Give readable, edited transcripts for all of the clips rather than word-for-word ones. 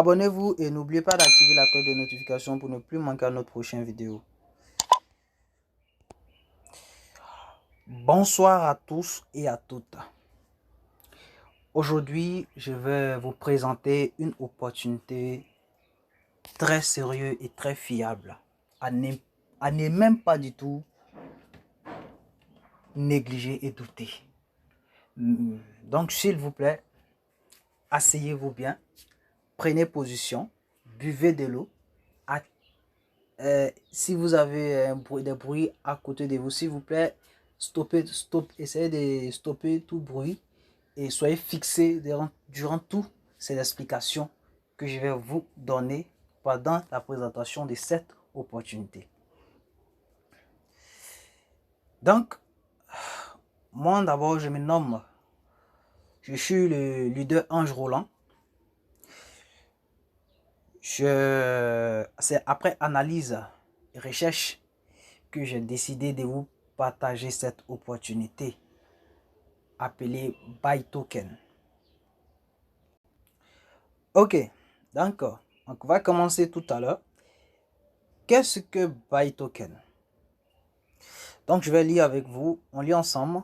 Abonnez-vous et n'oubliez pas d'activer la cloche de notification pour ne plus manquer notre prochaine vidéo. Bonsoir à tous et à toutes. Aujourd'hui, je vais vous présenter une opportunité très sérieuse et très fiable à ne même pas du tout négliger et douter. Donc, s'il vous plaît, asseyez-vous bien, prenez position, buvez de l'eau. Si vous avez des bruits à côté de vous, s'il vous plaît, essayez de stopper tout bruit et soyez fixés durant toutes ces explications que je vais vous donner pendant la présentation de cette opportunité. Donc, moi d'abord, je me nomme, je suis le leader Ange Roland. C'est après analyse et recherche que j'ai décidé de vous partager cette opportunité appelée Buy Token. Ok, d'accord. Donc, on va commencer tout à l'heure. Qu'est-ce que Buy Token? Donc, je vais lire avec vous. On lit ensemble.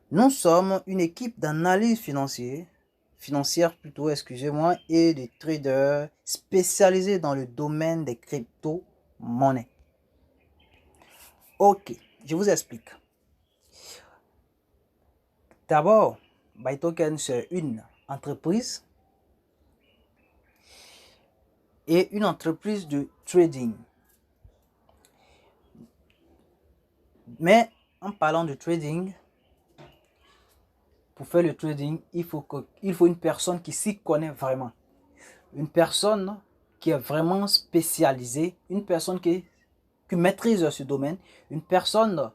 Nous sommes une équipe d'analyse financière plutôt, excusez-moi, et de traders spécialisés dans le domaine des crypto-monnaies. Ok, je vous explique. D'abord, Buy Token, c'est une entreprise et une entreprise de trading. Mais en parlant de trading, pour faire le trading, il faut une personne qui s'y connaît vraiment. Une personne qui est vraiment spécialisée, une personne qui maîtrise ce domaine, une personne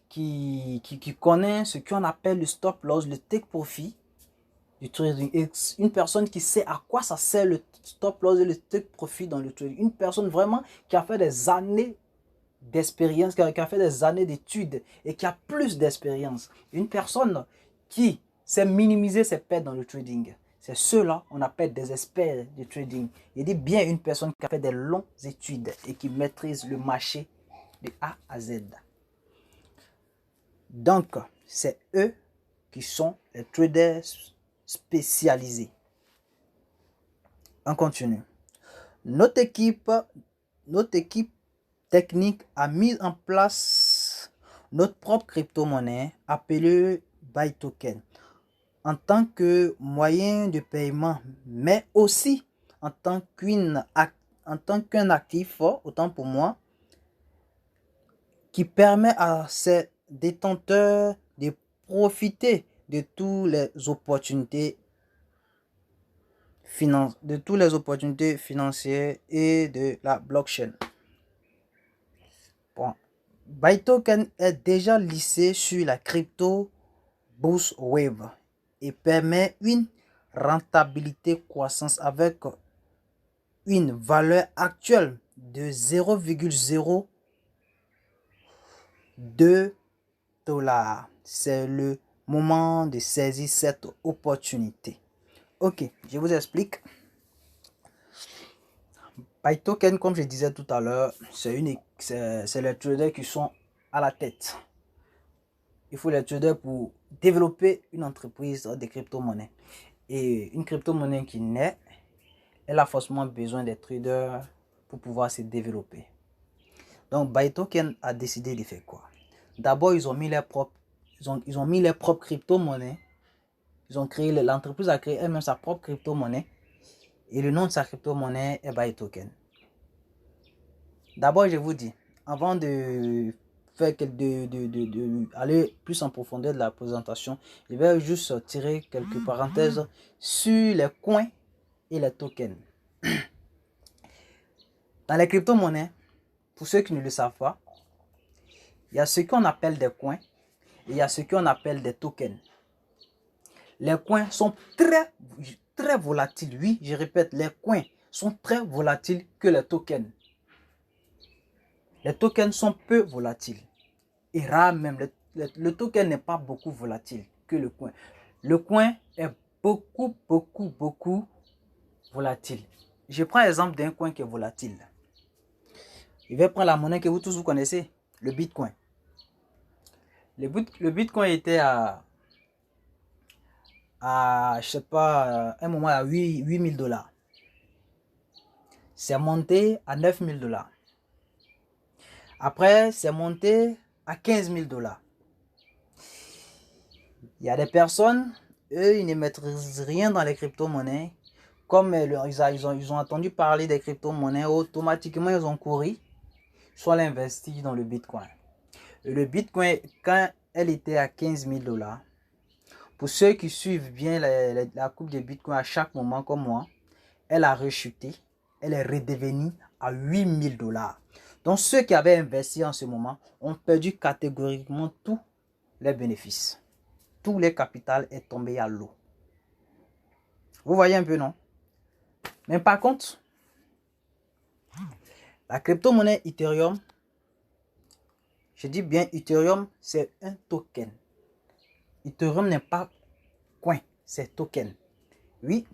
qui connaît ce qu'on appelle le stop loss, le take profit du trading. Et une personne qui sait à quoi ça sert le stop loss et le take profit dans le trading. Une personne vraiment qui a fait des années d'expérience, qui a fait des années d'études et qui a plus d'expérience. Une personne qui sait minimiser ses pertes dans le trading. C'est ceux-là on appelle des experts du trading. Il dit bien une personne qui a fait des longues études et qui maîtrise le marché de A à Z. Donc, c'est eux qui sont les traders spécialisés. On continue. Notre équipe technique a mis en place notre propre crypto-monnaie appelée Buy Token en tant que moyen de paiement, mais aussi en tant qu'un actif, autant pour moi, qui permet à ses détenteurs de profiter de toutes les opportunités financières et de la blockchain. Bon. Buy Token est déjà listé sur la crypto bourse web et permet une rentabilité croissance avec une valeur actuelle de 0,02 $. C'est le moment de saisir cette opportunité. Ok, je vous explique. Buy Token, comme je disais tout à l'heure, c'est les traders qui sont à la tête. Il faut les traders pour développer une entreprise de crypto-monnaies. Et une crypto-monnaie qui naît, elle a forcément besoin des traders pour pouvoir se développer. Donc, Buy Token a décidé de faire quoi? D'abord, ils ont mis leurs propres crypto-monnaies. L'entreprise a créé elle-même sa propre crypto-monnaie. Et le nom de sa crypto-monnaie est Buy Token. D'abord, je vous dis, avant de aller plus en profondeur de la présentation, je vais juste tirer quelques parenthèses sur les coins et les tokens. Dans les crypto-monnaies, pour ceux qui ne le savent pas, il y a ce qu'on appelle des coins et il y a ce qu'on appelle des tokens. Les coins sont très volatiles. Oui, je répète, les coins sont très volatiles que les tokens. Les tokens sont peu volatiles et rares même. Le token n'est pas beaucoup volatile que le coin. Le coin est beaucoup volatile. Je prends l'exemple d'un coin qui est volatile. Je vais prendre la monnaie que vous tous vous connaissez, le Bitcoin. Le Bitcoin était je sais pas, un moment à 8 000 $. C'est monté à 9 000 $. Après, c'est monté à 15 000 $. Il y a des personnes, eux, ils ne maîtrisent rien dans les crypto-monnaies. Comme ils ont entendu parler des crypto-monnaies, automatiquement, ils ont couru, soit investi dans le Bitcoin. Et le Bitcoin, quand elle était à 15 000 $, pour ceux qui suivent bien la coupe de Bitcoin à chaque moment, comme moi, elle a rechuté, elle est redevenue à 8 000 $. Donc, ceux qui avaient investi en ce moment ont perdu catégoriquement tous les bénéfices. Tout le capital est tombé à l'eau. Vous voyez un peu, non? Mais par contre, la crypto-monnaie Ethereum, je dis bien Ethereum, c'est un token. Ethereum n'est pas coin, c'est token. Oui,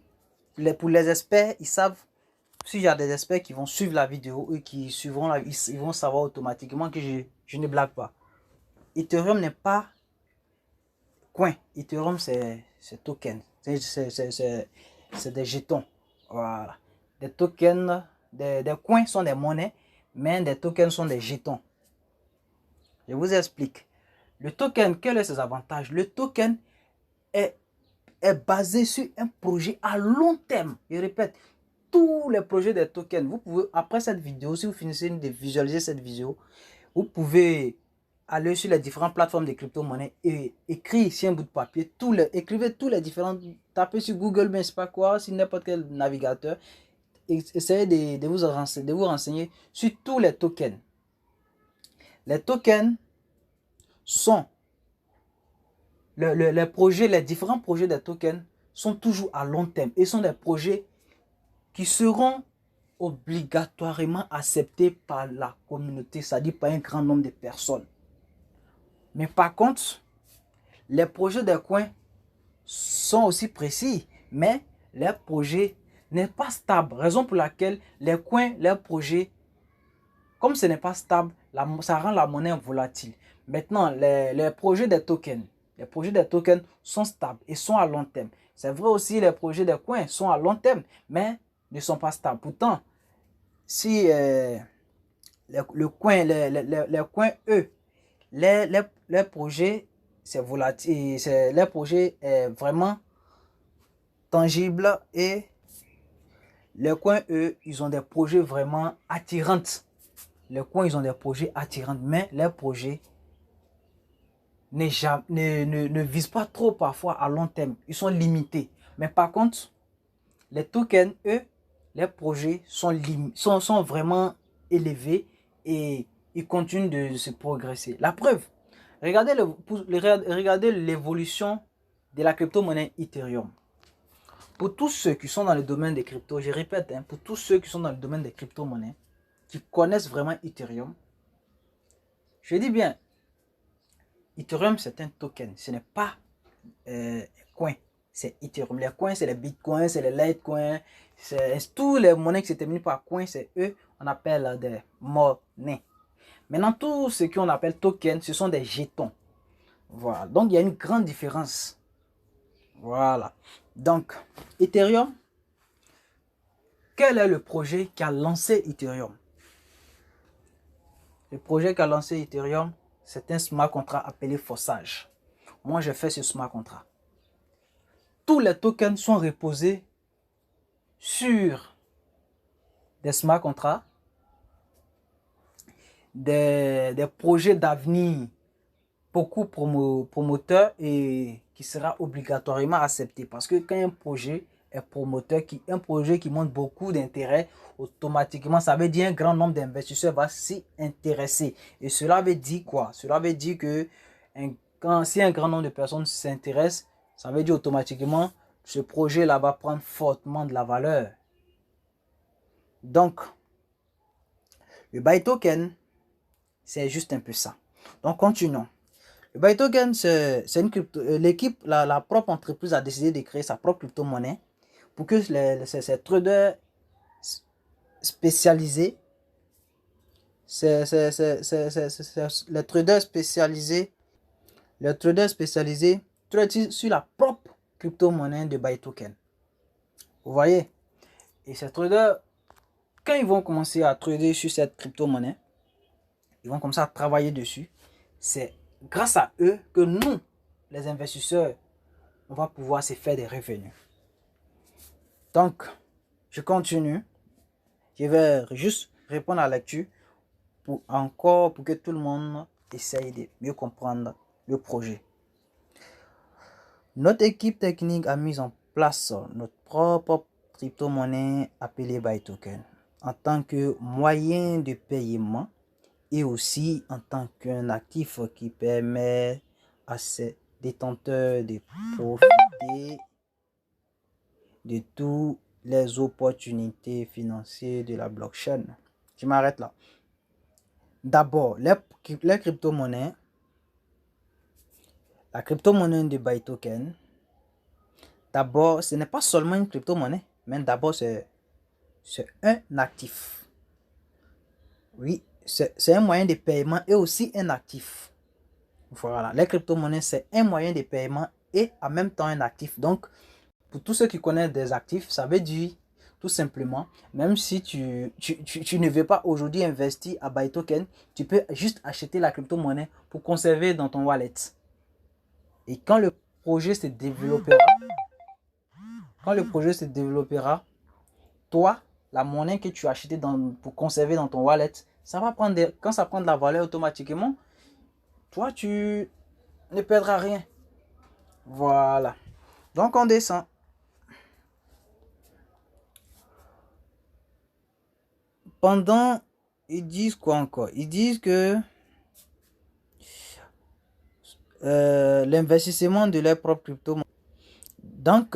pour les experts, ils savent. S'il y a des experts qui vont suivre la vidéo et qui suivront ils vont savoir automatiquement que je ne blague pas. Ethereum n'est pas coin. Ethereum, c'est token. C'est des jetons. Voilà. Des tokens, des coins sont des monnaies, mais des tokens sont des jetons. Je vous explique. Le token, quels sont ses avantages? Le token est basé sur un projet à long terme. Je répète, tous les projets des tokens, vous pouvez, après cette vidéo, si vous finissez de visualiser cette vidéo, vous pouvez aller sur les différentes plateformes de crypto-monnaies et écrire sur un bout de papier, écrivez tous les différents, tapez sur Google, mais je sais pas quoi, sur n'importe quel navigateur, essayez de vous renseigner sur tous les tokens. Les tokens sont, les différents projets des tokens sont toujours à long terme et sont des projets qui seront obligatoirement acceptés par la communauté, c'est-à-dire par un grand nombre de personnes. Mais par contre, les projets des coins sont aussi précis, mais les projets n'est pas stable. Raison pour laquelle les coins, les projets, comme ce n'est pas stable, ça rend la monnaie volatile. Maintenant, les projets des tokens sont stables et sont à long terme. C'est vrai aussi, les projets des coins sont à long terme, mais ne sont pas stables. Pourtant, si les coins, eux, les projets, c'est volatile, les projets est vraiment tangible et les coins, eux, ils ont des projets vraiment attirants. Les coins, ils ont des projets attirants, mais les projets ne visent pas trop parfois à long terme. Ils sont limités. Mais par contre, les tokens, eux, les projets sont vraiment élevés et ils continuent de se progresser. La preuve, regardez l'évolution de la crypto-monnaie Ethereum. Pour tous ceux qui sont dans le domaine des cryptos, je répète, pour tous ceux qui sont dans le domaine des crypto-monnaies, qui connaissent vraiment Ethereum, je dis bien, Ethereum c'est un token, ce n'est pas coin, c'est Ethereum. Les coins, c'est les bitcoins, c'est les litecoins, c'est tous les monnaies qui se terminent par coin, c'est eux, on appelle des monnaies. Maintenant, tout ce qu'on appelle token, ce sont des jetons. Voilà, donc il y a une grande différence. Voilà, donc Ethereum, quel est le projet qui a lancé Ethereum? Le projet qui a lancé Ethereum, c'est un smart contract appelé Forsage. Moi, j'ai fait ce smart contract. Tous les tokens sont reposés sur des smart contracts, des projets d'avenir, beaucoup promoteurs et qui sera obligatoirement accepté. Parce que quand un projet est promoteur, un projet qui montre beaucoup d'intérêt, automatiquement, ça veut dire un grand nombre d'investisseurs va s'y intéresser. Et cela veut dire quoi? Cela veut dire que si un grand nombre de personnes s'intéressent, ça veut dire automatiquement ce projet-là va prendre fortement de la valeur. Donc, le buy token, c'est juste un peu ça. Donc, continuons. Le buy token, c'est une crypto. L'équipe, la propre entreprise a décidé de créer sa propre crypto-monnaie pour que ces traders spécialisés, les traders spécialisés, trading sur la propre crypto-monnaie de BuyToken. Vous voyez? Et ces traders, quand ils vont commencer à trader sur cette crypto-monnaie, ils vont commencer à travailler dessus. C'est grâce à eux que nous, les investisseurs, on va pouvoir se faire des revenus. Donc, je continue. Je vais juste répondre à la lecture pour que tout le monde essaye de mieux comprendre le projet. Notre équipe technique a mis en place notre propre crypto-monnaie appelée BuyToken en tant que moyen de paiement et aussi en tant qu'un actif qui permet à ses détenteurs de profiter de toutes les opportunités financières de la blockchain. Je m'arrête là. D'abord, les crypto-monnaies, la crypto-monnaie de BuyToken, d'abord, ce n'est pas seulement une crypto-monnaie, mais d'abord, c'est un actif. Oui, c'est un moyen de paiement et aussi un actif. Voilà, les crypto-monnaies, c'est un moyen de paiement et en même temps un actif. Donc, pour tous ceux qui connaissent des actifs, ça veut dire tout simplement, même si tu ne veux pas aujourd'hui investir à BuyToken, tu peux juste acheter la crypto-monnaie pour conserver dans ton wallet. Et quand le projet se développera, toi, la monnaie que tu as achetée pour conserver dans ton wallet, ça va prendre quand ça prend de la valeur automatiquement, toi, tu ne perdras rien. Voilà. Donc, on descend. Pendant, ils disent quoi encore? Ils disent que l'investissement de leur propre crypto. Donc,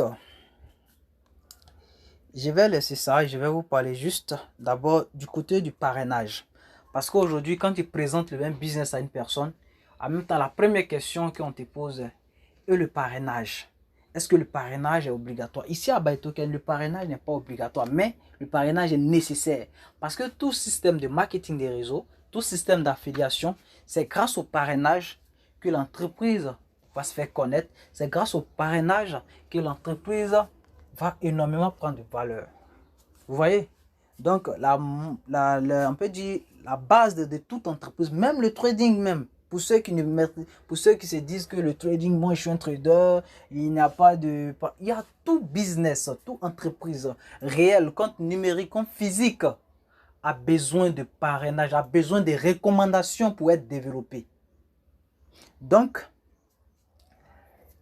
je vais laisser ça et je vais vous parler juste d'abord du côté du parrainage. Parce qu'aujourd'hui, quand tu présentes le même business à une personne, en même temps, la première question qu'on te pose est le parrainage. Est-ce que le parrainage est obligatoire? Ici à BuyToken, le parrainage n'est pas obligatoire, mais le parrainage est nécessaire. Parce que tout système de marketing des réseaux, tout système d'affiliation, c'est grâce au parrainage que l'entreprise va se faire connaître. C'est grâce au parrainage que l'entreprise va énormément prendre de valeur. Vous voyez? Donc, on peut dire la base de toute entreprise, même le trading même, pour ceux qui se disent que le trading, moi je suis un trader, il n'y a pas de... Il y a tout business, toute entreprise réelle, compte numérique, compte physique, a besoin de parrainage, a besoin de recommandations pour être développé. Donc,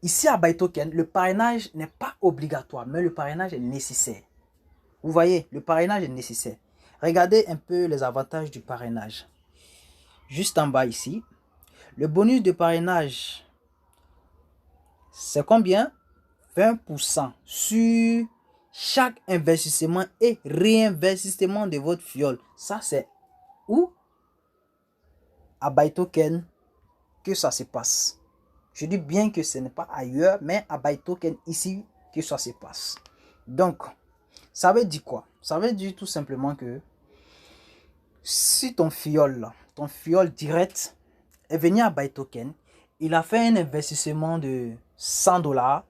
ici à BuyToken, le parrainage n'est pas obligatoire, mais le parrainage est nécessaire. Vous voyez, le parrainage est nécessaire. Regardez un peu les avantages du parrainage. Juste en bas ici, le bonus de parrainage, c'est combien? 20% sur chaque investissement et réinvestissement de votre fiole. Ça, c'est où? À BuyToken que ça se passe. Je dis bien que ce n'est pas ailleurs, mais à BuyToken ici que ça se passe. Donc, ça veut dire quoi? Ça veut dire tout simplement que si ton fiole direct est venu à BuyToken, il a fait un investissement de 100 $,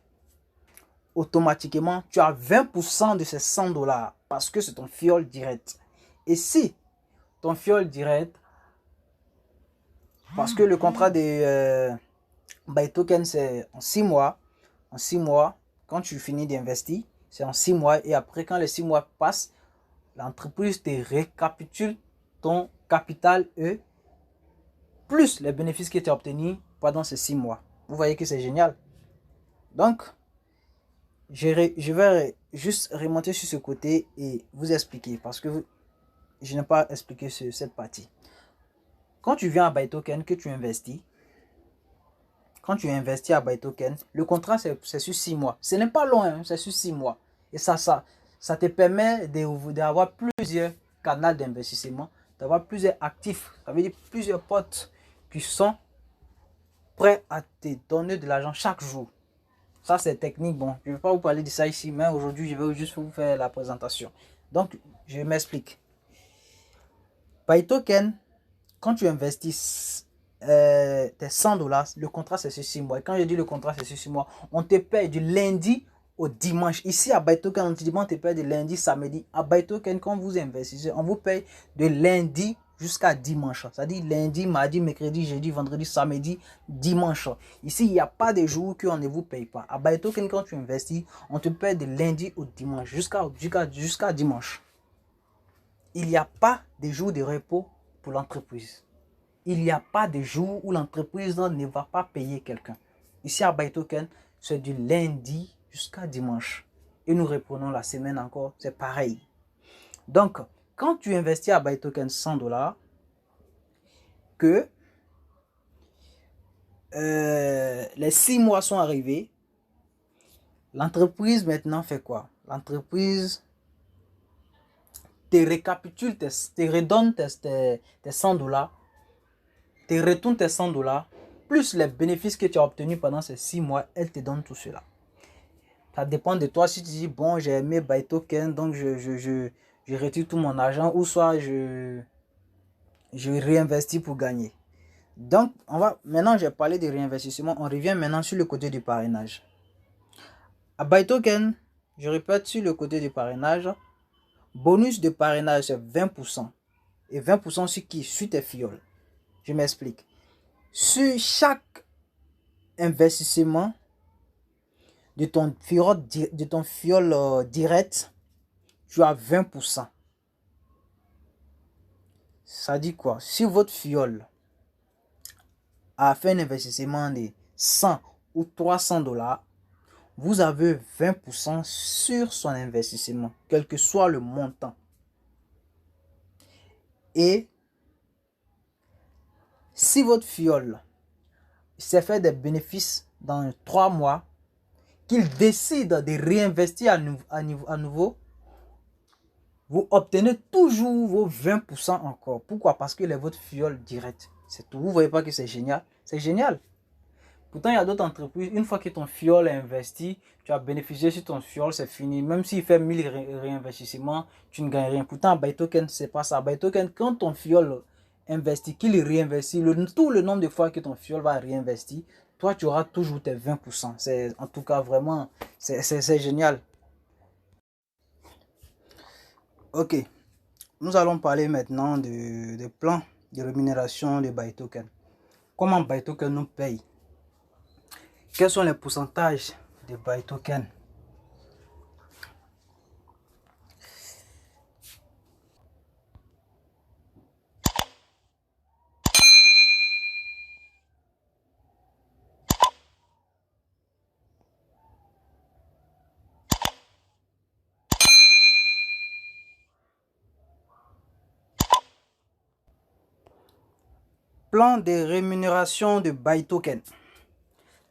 automatiquement, tu as 20% de ces 100 $ parce que c'est ton fiole direct. Et si ton fiole direct, parce que le contrat de BuyToken, c'est en 6 mois. En 6 mois, quand tu finis d'investir, c'est en 6 mois. Et après, quand les 6 mois passent, l'entreprise te récapitule ton capital E plus les bénéfices que tu as obtenus pendant ces 6 mois. Vous voyez que c'est génial. Donc, je vais juste remonter sur ce côté et vous expliquer parce que je n'ai pas expliqué cette partie. Quand tu viens à BuyToken, que tu investis, quand tu investis à BuyToken, le contrat c'est sur 6 mois. Ce n'est pas long, hein, c'est sur 6 mois. Et ça te permet d'avoir plusieurs canaux d'investissement, d'avoir plusieurs actifs, ça veut dire plusieurs potes qui sont prêts à te donner de l'argent chaque jour. Ça, c'est technique. Bon, je ne vais pas vous parler de ça ici, mais aujourd'hui, je vais juste vous faire la présentation. Donc, je m'explique. ByToken, quand tu investis tes 100 dollars, le contrat c'est sur 6 mois. Et quand je dis le contrat c'est sur 6 mois, on te paye du lundi au dimanche. Ici à ByToken, on te paye de lundi, samedi. À ByToken, quand vous investissez, on vous paye de lundi jusqu'à dimanche. C'est-à-dire lundi, mardi, mercredi, jeudi, vendredi, samedi, dimanche. Ici, il n'y a pas de jours qu'on ne vous paye pas. À ByToken, quand tu investis, on te paye de lundi au dimanche jusqu'à dimanche. Il n'y a pas de jours de repos pour l'entreprise. Il n'y a pas de jour où l'entreprise ne va pas payer quelqu'un. Ici à ByToken, c'est du lundi jusqu'à dimanche. Et nous reprenons la semaine encore, c'est pareil. Donc, quand tu investis à ByToken 100 dollars, que les 6 mois sont arrivés, l'entreprise maintenant fait quoi? L'entreprise te récapitule, te redonne tes 100 dollars, te retourne tes 100 dollars, plus les bénéfices que tu as obtenus pendant ces 6 mois, elle te donne tout cela. Ça dépend de toi. Si tu dis, bon, j'ai aimé ByToken, donc je retire tout mon argent, ou soit je réinvestis pour gagner. Donc, maintenant, j'ai parlé de réinvestissement. On revient maintenant sur le côté du parrainage. À ByToken, je répète, sur le côté du parrainage, bonus de parrainage, c'est 20%. Et 20% sur qui? Sur tes fioles. Je m'explique. Sur chaque investissement de ton fiole direct, tu as 20%. Ça dit quoi? Si votre fiole a fait un investissement de 100 ou 300 dollars, vous avez 20% sur son investissement, quel que soit le montant. Et si votre fiole s'est fait des bénéfices dans 3 mois, qu'il décide de réinvestir à nouveau, vous obtenez toujours vos 20% encore. Pourquoi? Parce que c'est votre fiole direct. C'est tout. Vous ne voyez pas que c'est génial? C'est génial. Pourtant, il y a d'autres entreprises, une fois que ton fiole est investi, tu as bénéficié sur ton fiole, c'est fini. Même s'il fait 1000 réinvestissements, tu ne gagnes rien. Pourtant, ByToken, c'est pas ça. ByToken, quand ton fiole investit, qu'il réinvestit, tout le nombre de fois que ton fiole va réinvestir, toi, tu auras toujours tes 20%. C'est en tout cas vraiment, c'est génial. Ok, nous allons parler maintenant des plans de rémunération de ByToken. Comment ByToken nous paye? Quels sont les pourcentages de ByToken? Plan de rémunération de ByToken.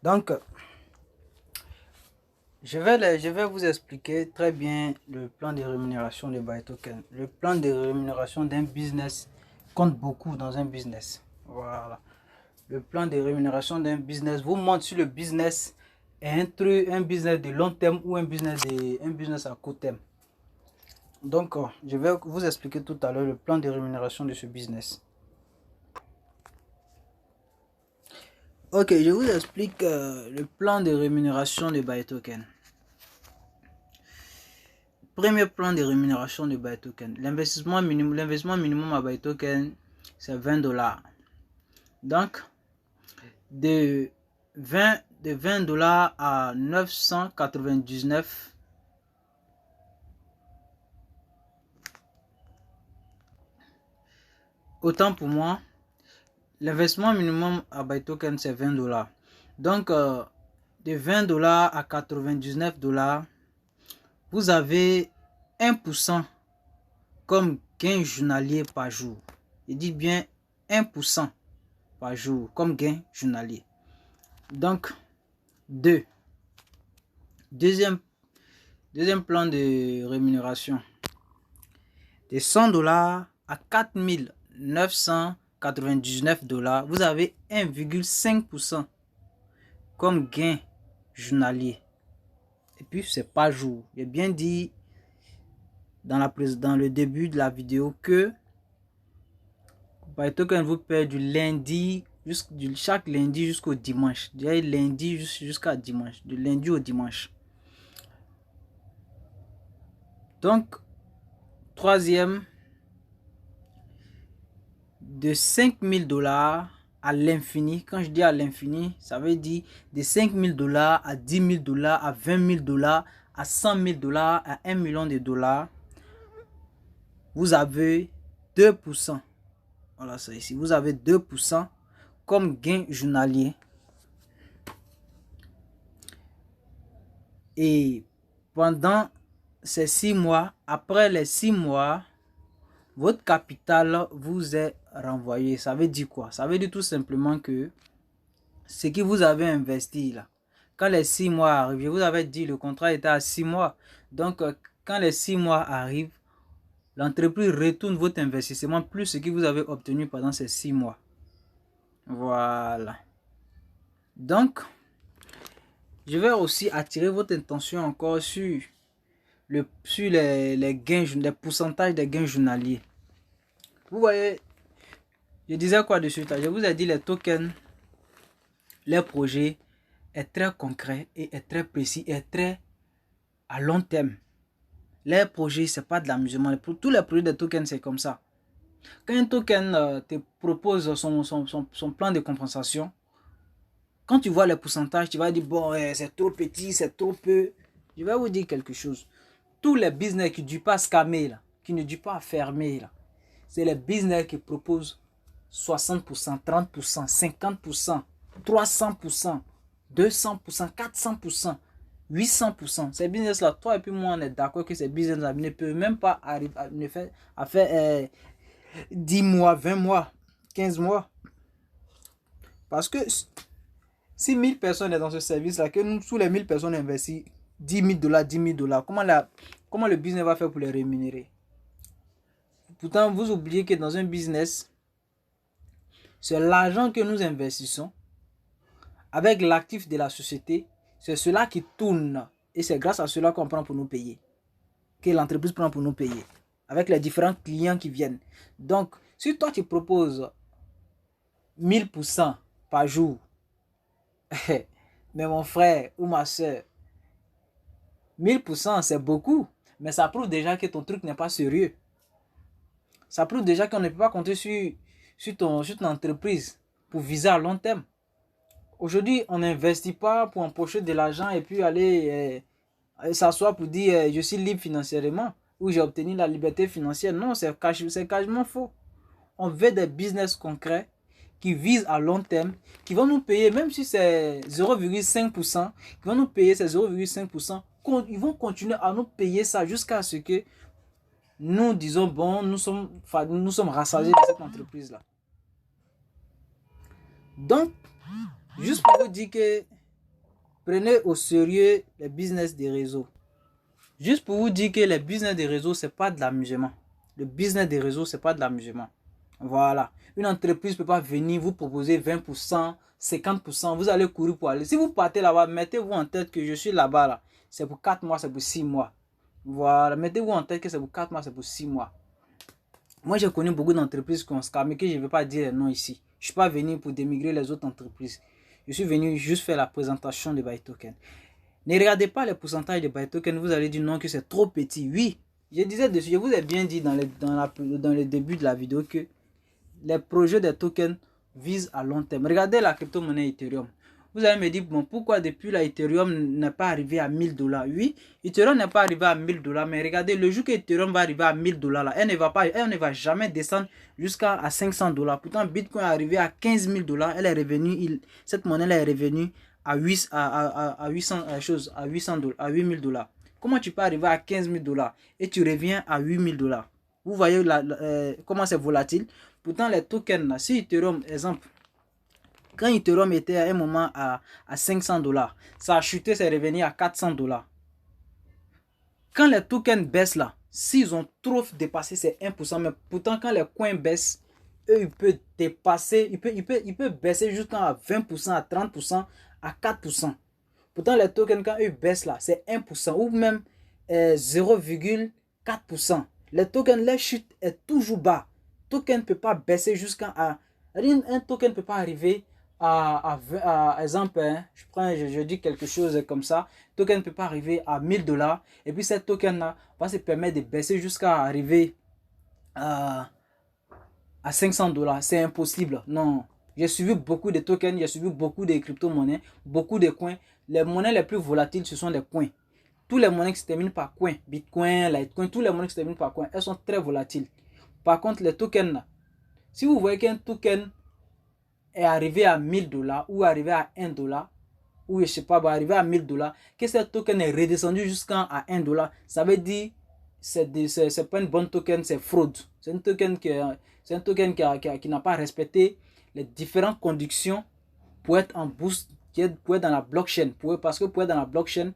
Donc, je vais vous expliquer très bien le plan de rémunération de ByToken. Le plan de rémunération d'un business compte beaucoup dans un business. Voilà. Le plan de rémunération d'un business vous montre si le business est un business de long terme ou un business à court terme. Donc, je vais vous expliquer tout à l'heure le plan de rémunération de ce business. Ok, je vous explique le plan de rémunération de ByToken. Premier plan de rémunération de ByToken. L'investissement minimum à ByToken, c'est 20 dollars. Donc, de 20 dollars à 999. Autant pour moi, l'investissement minimum à ByToken, c'est 20 dollars. Donc, de 20 dollars à 99 dollars, vous avez 1% comme gain journalier par jour. Je dis bien 1% par jour comme gain journalier. Donc, deuxième plan de rémunération. De 100 dollars à 4999 dollars, vous avez 1,5% comme gain journalier. Et puis, c'est par jour. J'ai bien dit dans le début de la vidéo que BuyToken vous paie du lundi, chaque lundi jusqu'au dimanche. Lundi jusqu'à dimanche. Du lundi au dimanche. Donc, troisième, de 5 000 $ à l'infini. Quand je dis à l'infini, ça veut dire de 5 000 $ à 10 000 $, à 20 000 $, à 100 000 $, à 1 million de dollars. Vous avez 2%. Voilà ça ici. Vous avez 2% comme gain journalier. Et pendant ces 6 mois, après les 6 mois, votre capital vous est renvoyé. Ça veut dire quoi? Ça veut dire tout simplement que ce que vous avez investi là, quand les 6 mois arrivent, je vous avais dit le contrat était à 6 mois. Donc, quand les 6 mois arrivent, l'entreprise retourne votre investissement plus ce que vous avez obtenu pendant ces 6 mois. Voilà. Donc, je vais aussi attirer votre attention encore sur les gains, les pourcentages des gains journaliers. Vous voyez, je disais quoi dessus? Je vous ai dit les tokens, les projets est très concret et est très précis et très à long terme. Les projets, c'est pas de l'amusement. Pour tous les projets de tokens, c'est comme ça. Quand un token te propose son plan de compensation, quand tu vois les pourcentages, tu vas dire, bon, c'est trop petit, c'est trop peu. Je vais vous dire quelque chose. Tous les business qui ne durent pas à scammer, là, qui ne durent pas à fermer, là, c'est les business qui proposent 60%, 30%, 50%, 300%, 200%, 400%, 800%. Ces business-là, toi et puis moi, on est d'accord que ces business-là ne peuvent même pas arriver à faire 10 mois, 20 mois, 15 mois. Parce que si 1000 personnes sont dans ce service-là, que nous, sous les 1000 personnes investissent 10 000 $, 10 000 $, comment le business va faire pour les rémunérer? Pourtant, vous oubliez que dans un business, c'est l'argent que nous investissons avec l'actif de la société, c'est cela qui tourne. Et c'est grâce à cela qu'on prend pour nous payer. Que l'entreprise prend pour nous payer. Avec les différents clients qui viennent. Donc, si toi tu proposes 1000% par jour, mais mon frère ou ma soeur, 1000% c'est beaucoup. Mais ça prouve déjà que ton truc n'est pas sérieux. Ça prouve déjà qu'on ne peut pas compter sur ton entreprise pour viser à long terme. Aujourd'hui, on n'investit pas pour empocher de l'argent et puis aller s'asseoir pour dire je suis libre financièrement ou j'ai obtenu la liberté financière. Non, c'est quasiment faux. On veut des business concrets qui visent à long terme, qui vont nous payer, même si c'est 0,5%, qui vont nous payer ces 0,5%, ils vont continuer à nous payer ça jusqu'à ce que nous disons, bon, nous sommes rassasiés de cette entreprise-là. Donc, juste pour vous dire que prenez au sérieux les business des réseaux. Juste pour vous dire que les business des réseaux, ce n'est pas de l'amusement. Le business des réseaux, ce n'est pas de l'amusement. Voilà. Une entreprise ne peut pas venir vous proposer 20%, 50%. Vous allez courir pour aller. Si vous partez là-bas, mettez-vous en tête que je suis là-bas. Là. C'est pour 4 mois, c'est pour 6 mois. Voilà. Mettez-vous en tête que c'est pour 4 mois, c'est pour 6 mois. Moi, j'ai connu beaucoup d'entreprises qui ont scamé, que je ne vais pas dire non ici. Je ne suis pas venu pour démigrer les autres entreprises. Je suis venu juste faire la présentation de BuyToken. Ne regardez pas les pourcentages de BuyToken, vous allez dire non que c'est trop petit. Oui, je disais dessus, je vous ai bien dit dans le début de la vidéo que les projets des tokens visent à long terme. Regardez la crypto-monnaie Ethereum. Vous allez me dire, bon, pourquoi depuis la Ethereum n'est pas arrivé à 1000 $? Oui, Ethereum n'est pas arrivé à 1000 $, mais regardez, le jour que Ethereum va arriver à 1000 $, là, elle ne va jamais descendre jusqu'à 500 $. Pourtant, Bitcoin est arrivé à 15 000 $. Elle est revenue, cette monnaie est revenue à 800 $. Comment tu peux arriver à 15 000 $ et tu reviens à 8 000 $? Vous voyez comment c'est volatile. Pourtant, les tokens, là, si Ethereum, exemple, quand Ethereum était à un moment à 500 $, ça a chuté, c'est revenu à 400 $. Quand les tokens baissent là, s'ils ont trop dépassé, c'est 1%. Mais pourtant, quand les coins baissent, eux, ils peuvent dépasser, ils peuvent baisser jusqu'à 20%, à 30%, à 4%. Pourtant, les tokens, quand ils baissent là, c'est 1% ou même 0,4%. Les tokens, leur chute est toujours bas. Token ne peut pas baisser jusqu'à... Un token ne peut pas arriver à exemple, hein, je dis quelque chose comme ça. Token ne peut pas arriver à 1000 $. Et puis, cette token-là va se permettre de baisser jusqu'à arriver à 500 $. C'est impossible. Non. J'ai suivi beaucoup de tokens, j'ai suivi beaucoup de crypto-monnaies, beaucoup de coins. Les monnaies les plus volatiles, ce sont les coins. Tous les monnaies qui se terminent par coin, Bitcoin, Litecoin, tous les monnaies qui se terminent par coin, elles sont très volatiles. Par contre, les tokens là, si vous voyez qu'un token est arrivé à 1000 $ ou arrivé à 1 $, ou je sais pas, arrivé à 1000 $, que ce token est redescendu jusqu'à 1 $, ça veut dire c'est pas une bonne token, c'est fraude. C'est un token qui n'a pas respecté les différentes conditions pour être en boost, pour être dans la blockchain. Parce que pour être dans la blockchain,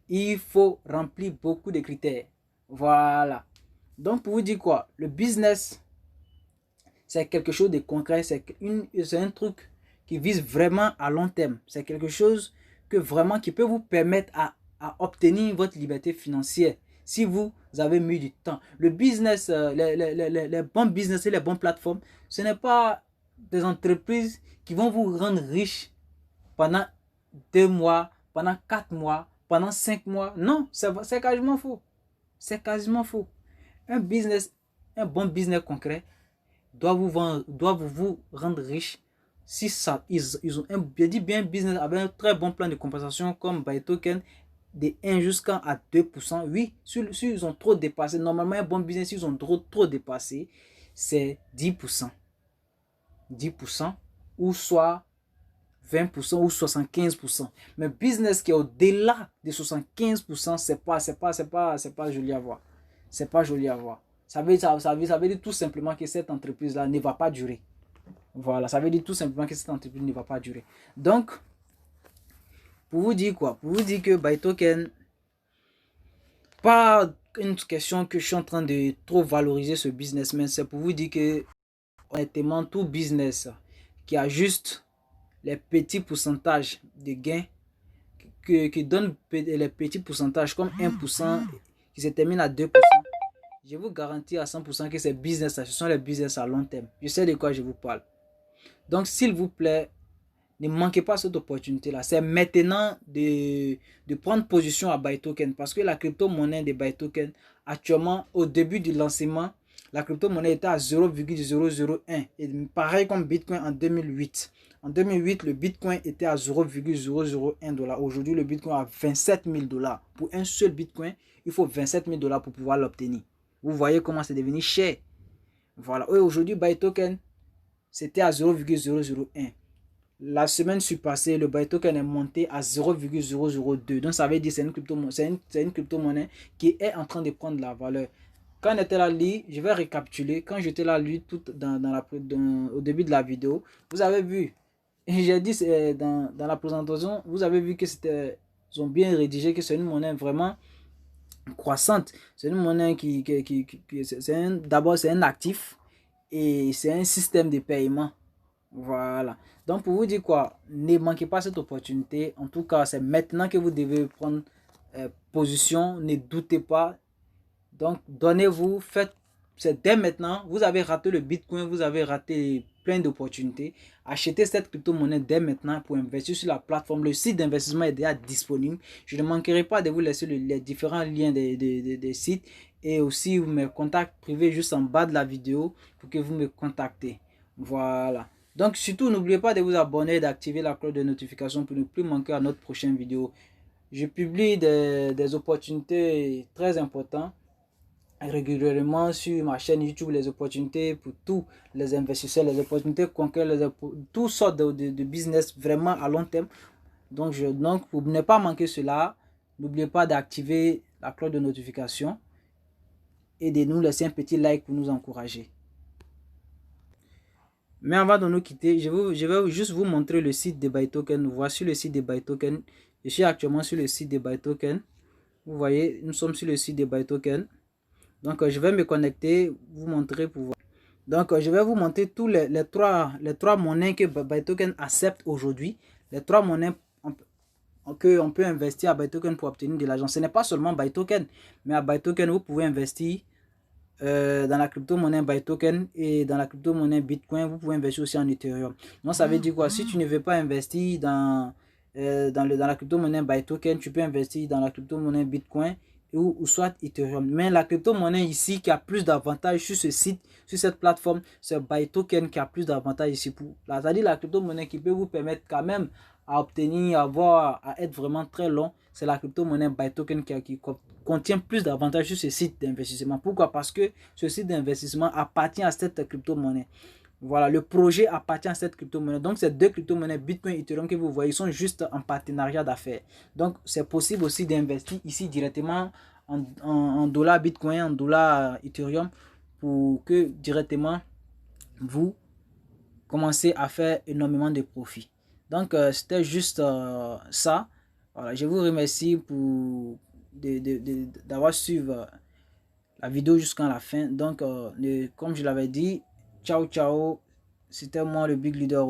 il faut remplir beaucoup de critères. Voilà. Donc pour vous dire quoi, le business, c'est quelque chose de concret, c'est un truc qui vise vraiment à long terme. C'est quelque chose qui peut vous permettre à obtenir votre liberté financière si vous avez mis du temps. Le business, les bons business et les bonnes plateformes, ce n'est pas des entreprises qui vont vous rendre riche pendant 2 mois, pendant 4 mois, pendant 5 mois. Non, c'est quasiment faux. C'est quasiment faux. Un bon business concret doit vous rendre riche si ils ont je dis bien business avec un très bon plan de compensation comme BuyToken de 1 jusqu'à 2%. Oui, si ils ont trop dépassé, normalement un bon business, si ils ont trop dépassé, c'est 10%. 10% ou soit 20% ou 75%. Mais business qui est au-delà de 75%, c'est pas joli à voir. C'est pas joli à voir. Ça veut dire tout simplement que cette entreprise-là ne va pas durer. Voilà, ça veut dire tout simplement que cette entreprise ne va pas durer. Donc, pour vous dire quoi? Pour vous dire que BuyToken, pas une question que je suis en train de trop valoriser ce business, mais c'est pour vous dire que, honnêtement, tout business qui a juste les petits pourcentages de gains, qui donne les petits pourcentages comme 1%, qui se termine à 2%, je vous garantis à 100% que ces business-là, ce sont les business à long terme. Je sais de quoi je vous parle. Donc, s'il vous plaît, ne manquez pas cette opportunité-là. C'est maintenant de prendre position à BuyToken parce que la crypto-monnaie de BuyToken, actuellement, au début du lancement, la crypto-monnaie était à 0,001. Et pareil comme Bitcoin en 2008. En 2008, le Bitcoin était à 0,001 $. Aujourd'hui, le Bitcoin a 27 000 $. Pour un seul Bitcoin, il faut 27 000 $ pour pouvoir l'obtenir. Vous voyez comment c'est devenu cher. Voilà. Et aujourd'hui, BuyToken, c'était à 0,001. La semaine surpassée, le BuyToken est monté à 0,002. Donc, ça veut dire que c'est une crypto-monnaie qui est en train de prendre la valeur. Quand on était là, je vais récapituler. Quand j'étais là, tout au début de la vidéo, vous avez vu, j'ai dit dans la présentation, vous avez vu que ils ont bien rédigé que c'est une monnaie vraiment croissante. C'est une monnaie d'abord c'est un actif et c'est un système de paiement. Voilà. Donc pour vous dire quoi, ne manquez pas cette opportunité. En tout cas, c'est maintenant que vous devez prendre position. Ne doutez pas. Donc donnez-vous, faites. C'est dès maintenant. Vous avez raté le Bitcoin, vous avez raté plein d'opportunités. Achetez cette crypto-monnaie dès maintenant pour investir sur la plateforme. Le site d'investissement est déjà disponible. Je ne manquerai pas de vous laisser les différents liens des sites et aussi mes contacts privés juste en bas de la vidéo pour que vous me contactez. Voilà. Donc surtout, n'oubliez pas de vous abonner et d'activer la cloche de notification pour ne plus manquer à notre prochaine vidéo. Je publie des opportunités très importantes régulièrement sur ma chaîne YouTube, les opportunités pour tous les investisseurs, les opportunités concrètes, toutes sortes de business vraiment à long terme. Donc pour ne pas manquer cela, n'oubliez pas d'activer la cloche de notification et de nous laisser un petit like pour nous encourager. Mais avant de nous quitter, je vais juste vous montrer le site de BuyToken. Voici le site de BuyToken. Je suis actuellement sur le site de BuyToken. Vous voyez, nous sommes sur le site de BuyToken. Donc, je vais me connecter, vous montrer pour voir. Donc, je vais vous montrer tous les trois monnaies que BuyToken accepte aujourd'hui. Les trois monnaies qu'on peut investir à BuyToken pour obtenir de l'argent. Ce n'est pas seulement BuyToken, mais à BuyToken, vous pouvez investir dans la crypto-monnaie BuyToken et dans la crypto-monnaie Bitcoin, vous pouvez investir aussi en Ethereum. Donc, ça veut dire quoi? Si tu ne veux pas investir dans la crypto-monnaie BuyToken, tu peux investir dans la crypto-monnaie Bitcoin ou soit Ethereum. Mais la crypto-monnaie ici qui a plus d'avantages sur ce site, sur cette plateforme, c'est BuyToken qui a plus d'avantages ici. C'est-à-dire la crypto-monnaie qui peut vous permettre quand même à obtenir, à être vraiment très long, c'est la crypto-monnaie BuyToken qui contient plus d'avantages sur ce site d'investissement. Pourquoi? Parce que ce site d'investissement appartient à cette crypto-monnaie. Voilà, le projet appartient à cette crypto-monnaie. Donc, ces deux crypto-monnaies, Bitcoin et Ethereum que vous voyez, sont juste en partenariat d'affaires. Donc, c'est possible aussi d'investir ici directement en dollars Bitcoin, en dollars Ethereum, pour que directement vous commencez à faire énormément de profits. Donc, c'était juste ça. Voilà, je vous remercie pour d'avoir suivi la vidéo jusqu'à la fin. Donc, comme je l'avais dit, ciao, ciao. C'était moi le Big Leader.